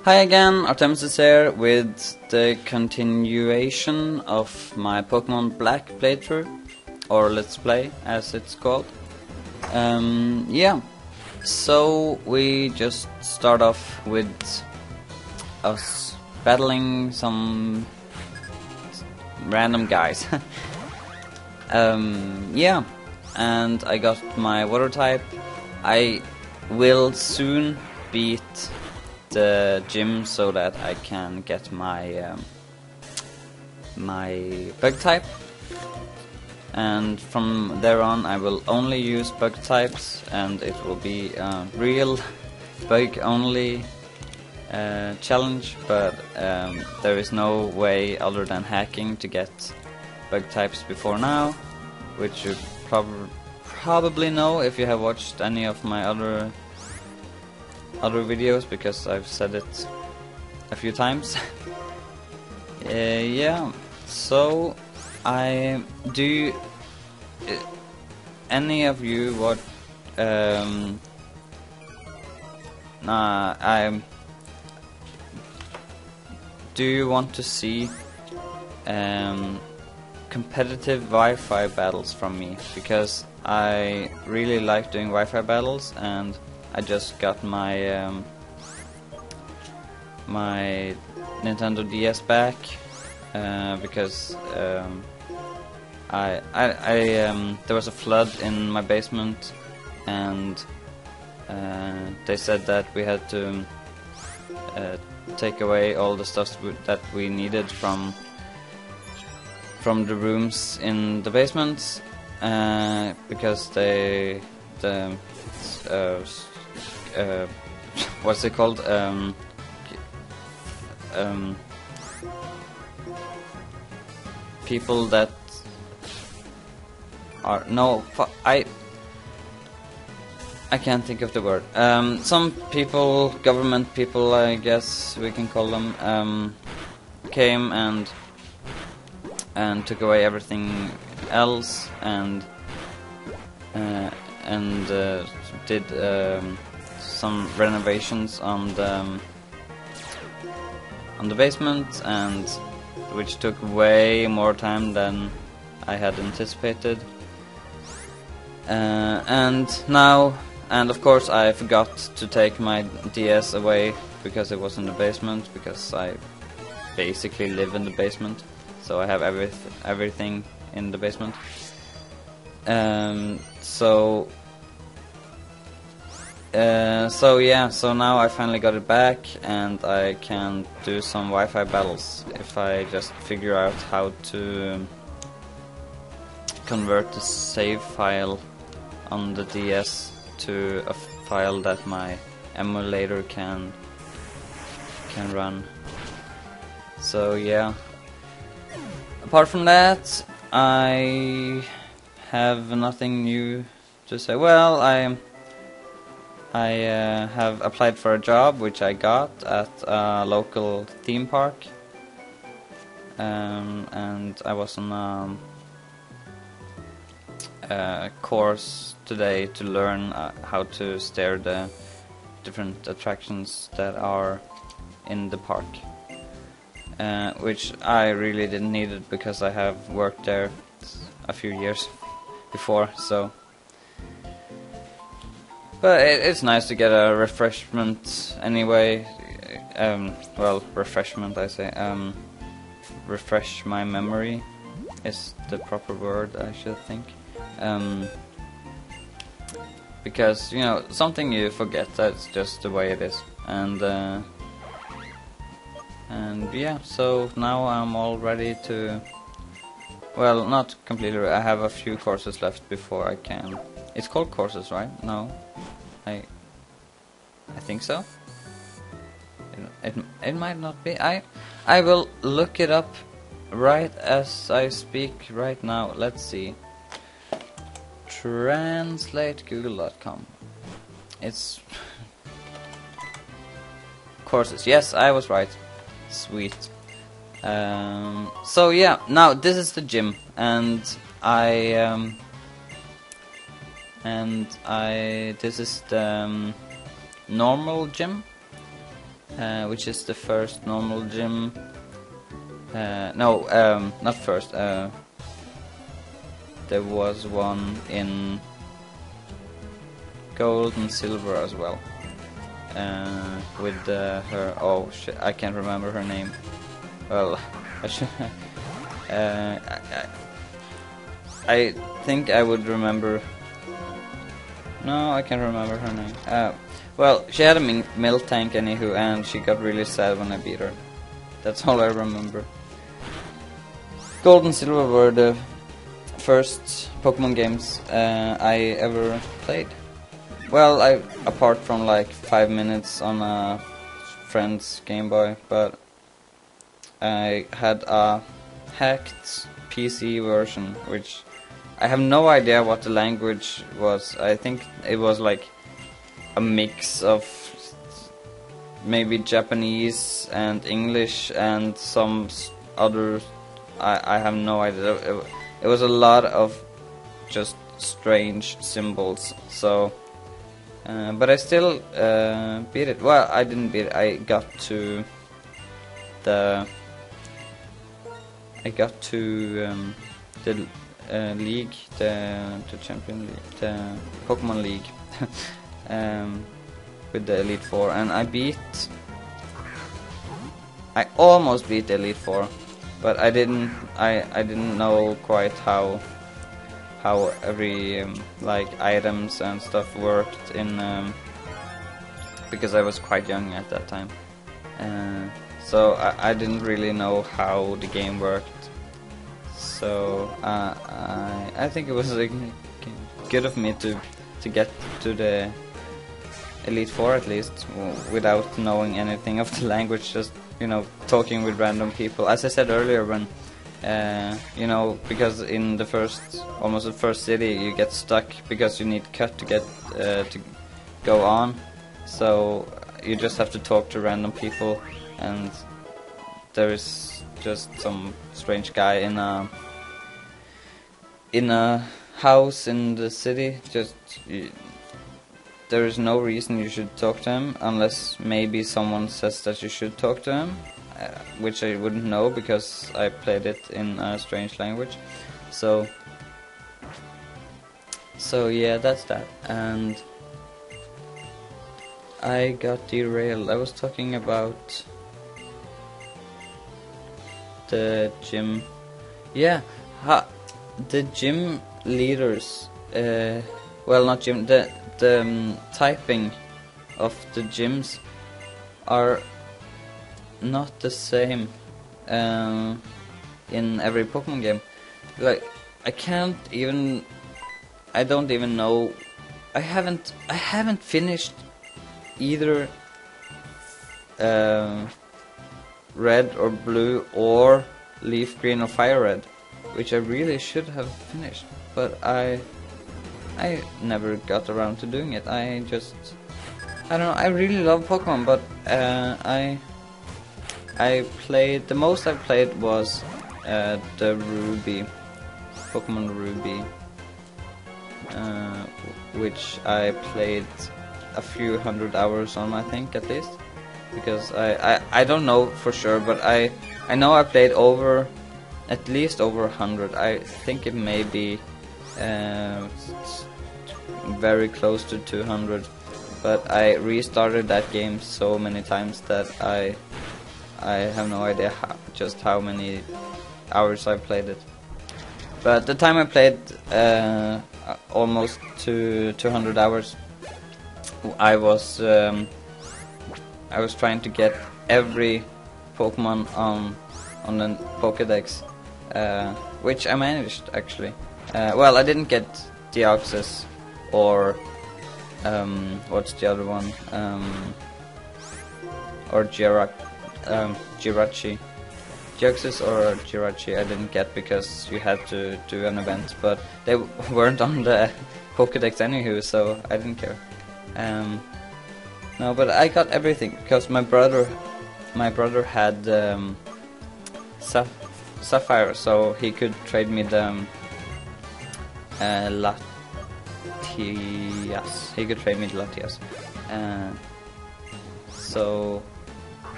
Hi again, Artemis here with the continuation of my Pokemon Black playthrough, or Let's Play as it's called. Yeah, so we just start off with us battling some random guys. Yeah, and I got my water type. I will soon beat the gym so that I can get my my bug type, and from there on I will only use bug types, and it will be a real bug only challenge, but there is no way other than hacking to get bug types before now, which you probably know if you have watched any of my other videos, because I've said it a few times. Yeah, so do any of you what do you want to see competitive Wi-Fi battles from me? Because I really like doing Wi-Fi battles, and I just got my my Nintendo DS back because there was a flood in my basement, and they said that we had to take away all the stuff that we needed from the rooms in the basement, because what's it called? People that are I can't think of the word. Some people, government people, I guess we can call them, came and took away everything else, and did some renovations on the basement, and which took way more time than I had anticipated. And of course I forgot to take my DS away because it was in the basement, because I basically live in the basement, so I have everything in the basement. So now I finally got it back, and I can do some Wi-Fi battles if I just figure out how to convert the save file on the DS to a file that my emulator can run. So yeah, apart from that, I have nothing new to say. Well, I have applied for a job, which I got at a local theme park, and I was on a course today to learn how to steer the different attractions that are in the park, which I really didn't need it because I have worked there a few years before, so. But it's nice to get a refreshment anyway. Well, refreshment, I say. Refresh my memory is the proper word, I should think. Because, you know, something you forget, that's just the way it is. And yeah, so now I'm all ready to... Well, not completely, I have a few courses left before I can... It's called courses, right? No? I think so. It might not be. I will look it up right as I speak right now. Let's see. Translate google.com. It's courses. Yes, I was right. Sweet. So yeah, now this is the gym, and this is the normal gym, which is the first normal gym. No, not first. There was one in gold and silver as well. With her. Oh shit! I can't remember her name. Well, I should. I think I would remember. No, I can't remember her name. Well, she had a milk tank anywho, and she got really sad when I beat her. That's all I remember. Gold and silver were the first Pokemon games I ever played. Well, apart from like 5 minutes on a friend's Game Boy, but I had a hacked PC version, which I have no idea what the language was. I think it was like a mix of maybe Japanese and English and some other. I have no idea. It was a lot of just strange symbols. So, but I still beat it. Well, I didn't beat it. I got to the league, the champion league, the Pokemon League, with the Elite Four, and I almost beat the Elite Four, but I didn't. I didn't know quite how every like items and stuff worked in because I was quite young at that time, so I didn't really know how the game worked. So I think it was good of me to get to the Elite Four at least without knowing anything of the language, just talking with random people. As I said earlier, when because in almost the first city you get stuck because you need cut to get to go on, so you just have to talk to random people, and there is just some strange guy in a house in the city. There is no reason you should talk to him unless maybe someone says that you should talk to him, which I wouldn't know because I played it in a strange language. So yeah, that's that. And I got derailed. I was talking about the gym. Yeah, the gym leaders. Well, not gym. The typing of the gyms are not the same in every Pokemon game. Like, I don't even know. I haven't finished either red or blue or leaf green or fire red, which I really should have finished, but I never got around to doing it. I don't know, I really love Pokemon, but I played, the most I played was the Ruby, Pokemon Ruby, which I played a few hundred hours on, I think, at least, because I don't know for sure, but I know I played at least over 100. I think it may be very close to 200, but I restarted that game so many times that I have no idea just how many hours I played it. But the time I played almost to 200 hours, I was trying to get every Pokemon on the Pokédex, which I managed actually. Well, I didn't get Deoxys or what's the other one? Or Jirachi. Deoxys or Jirachi I didn't get because you had to do an event, but they weren't on the Pokédex anywho, so I didn't care. No, but I got everything because my brother had Sapphire, so he could trade me the Latias. He could trade me the Latias. So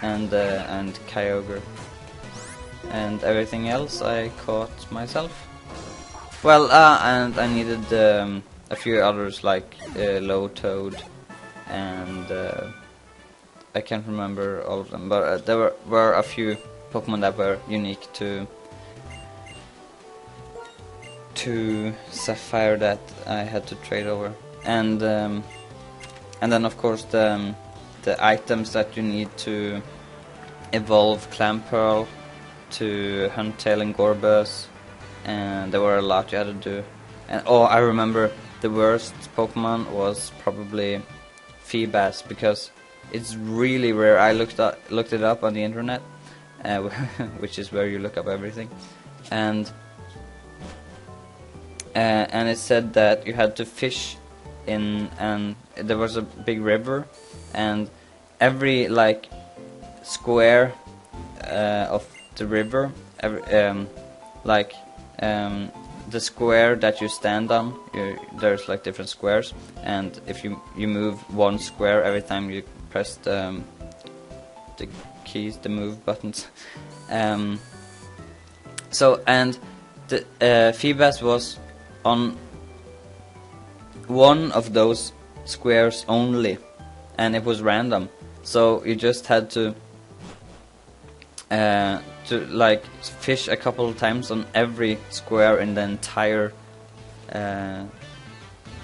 and Kyogre, and everything else I caught myself. Well, and I needed a few others like Lowtoad, and I can't remember all of them, but there were a few Pokemon that were unique to Sapphire that I had to trade over, and then of course the items that you need to evolve Clamperl to Huntail and Gorbus, and there were a lot you had to do. And oh, I remember the worst Pokemon was probably Feebas, because it's really rare. I looked it up on the internet, which is where you look up everything, and it said that you had to fish in, and there was a big river, and every like square of the river, the square that you stand on, there's like different squares, and if you move one square every time you press the keys, the move buttons. So, and the Feebas was on one of those squares only, and it was random. So you just had to like fish a couple of times on every square in the entire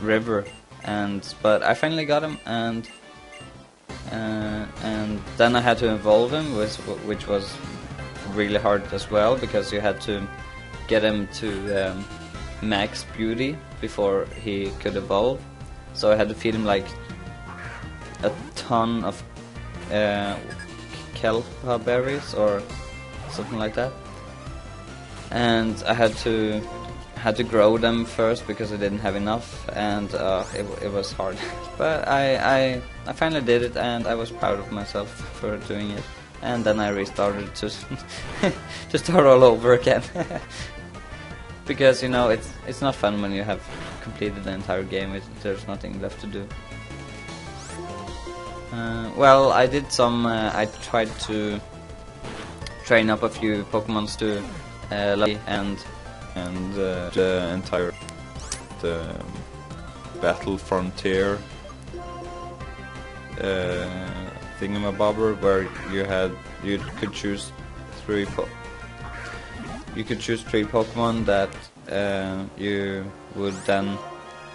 river, but I finally got him, and then I had to evolve him, which was really hard as well, because you had to get him to max beauty before he could evolve. So I had to feed him like a ton of Kelpa berries or something like that, and I had to grow them first because I didn't have enough, and it was hard. But I finally did it, and I was proud of myself for doing it. And then I restarted to to start all over again. Because, you know, it's not fun when you have completed the entire game. There's nothing left to do. Well, I did some. I tried to train up a few Pokemons to and the entire Battle Frontier thingamabobber, where you could choose three Pokemon that you would then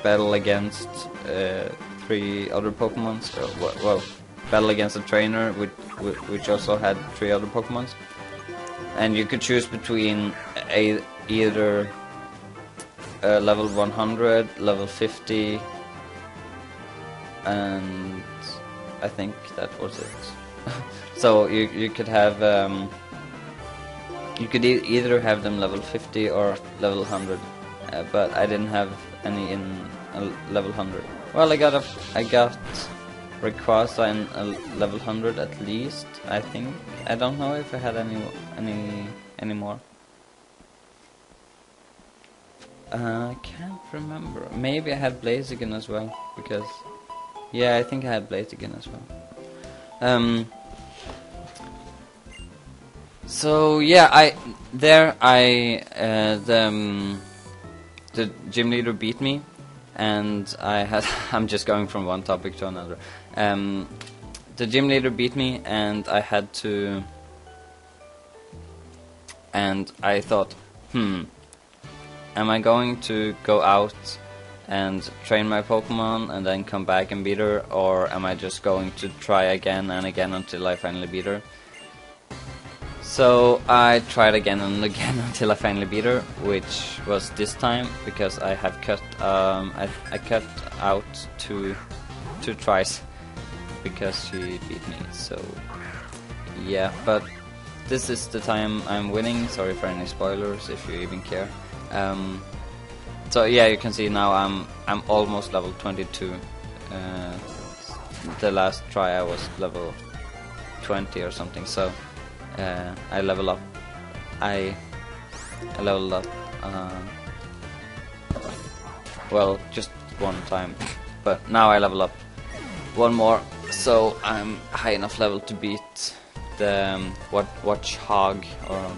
battle against 3 other Pokemon. So, well, battle against a trainer which also had 3 other Pokemon, and you could choose between either level 100, level 50, and I think that was it. So you could have you could either have them level 50 or level 100, but I didn't have any in level 100. Well, I got Rayquaza in level 100 at least, I think. I don't know if I had any more. I can't remember. Maybe I had Blaziken as well, because yeah, I think I had Blaziken as well. So yeah, the gym leader beat me, and I'm just going from one topic to another. The gym leader beat me, and I had to, and I thought, am I going to go out and train my Pokemon and then come back and beat her, or am I just going to try again and again until I finally beat her? So I tried again and again until I finally beat her, which was this time because I have cut I cut out two tries because she beat me. So yeah, but this is the time I'm winning. Sorry for any spoilers if you even care. So yeah, you can see now I'm almost level 22. The last try I was level 20 or something. So I level up. I leveled up. Well, just one time, but now I level up one more, so I'm high enough level to beat the Watchog or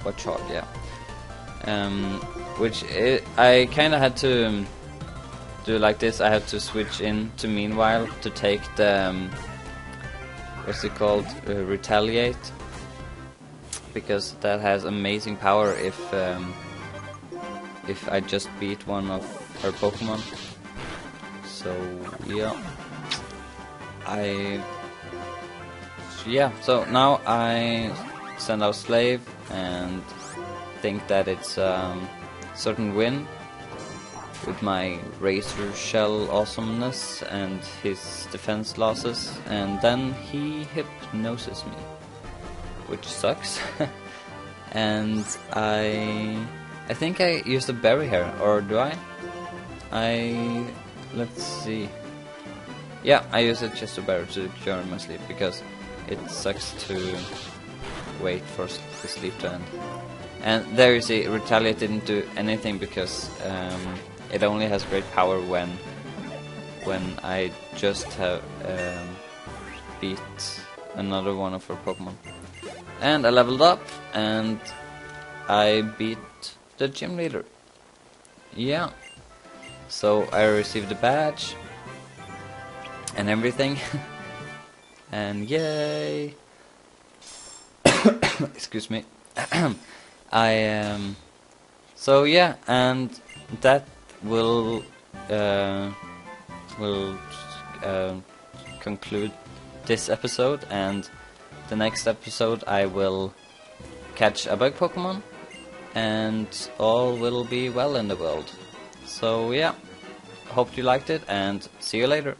Watchog, yeah. Which I kind of had to do like this. I had to switch in to Meanwhile to take the what's it called, Retaliate, because that has amazing power if I just beat one of her Pokemon. So yeah, so now I send out Slave and think that it's certain win with my Razor Shell awesomeness and his defense losses, and then he hypnoses me, which sucks. And I think I used a berry here, or do I? Let's see. Yeah, I use a Chester berry to cure my sleep, because it sucks to wait for the sleep to end. And there you see, Retaliate didn't do anything because it only has great power when I just have beat another one of her Pokemon. And I leveled up and I beat the gym leader. Yeah. So I received a badge and everything. And yay! Excuse me. So yeah, and that will conclude this episode, and the next episode I will catch a bug Pokemon and all will be well in the world. So yeah, hope you liked it and see you later.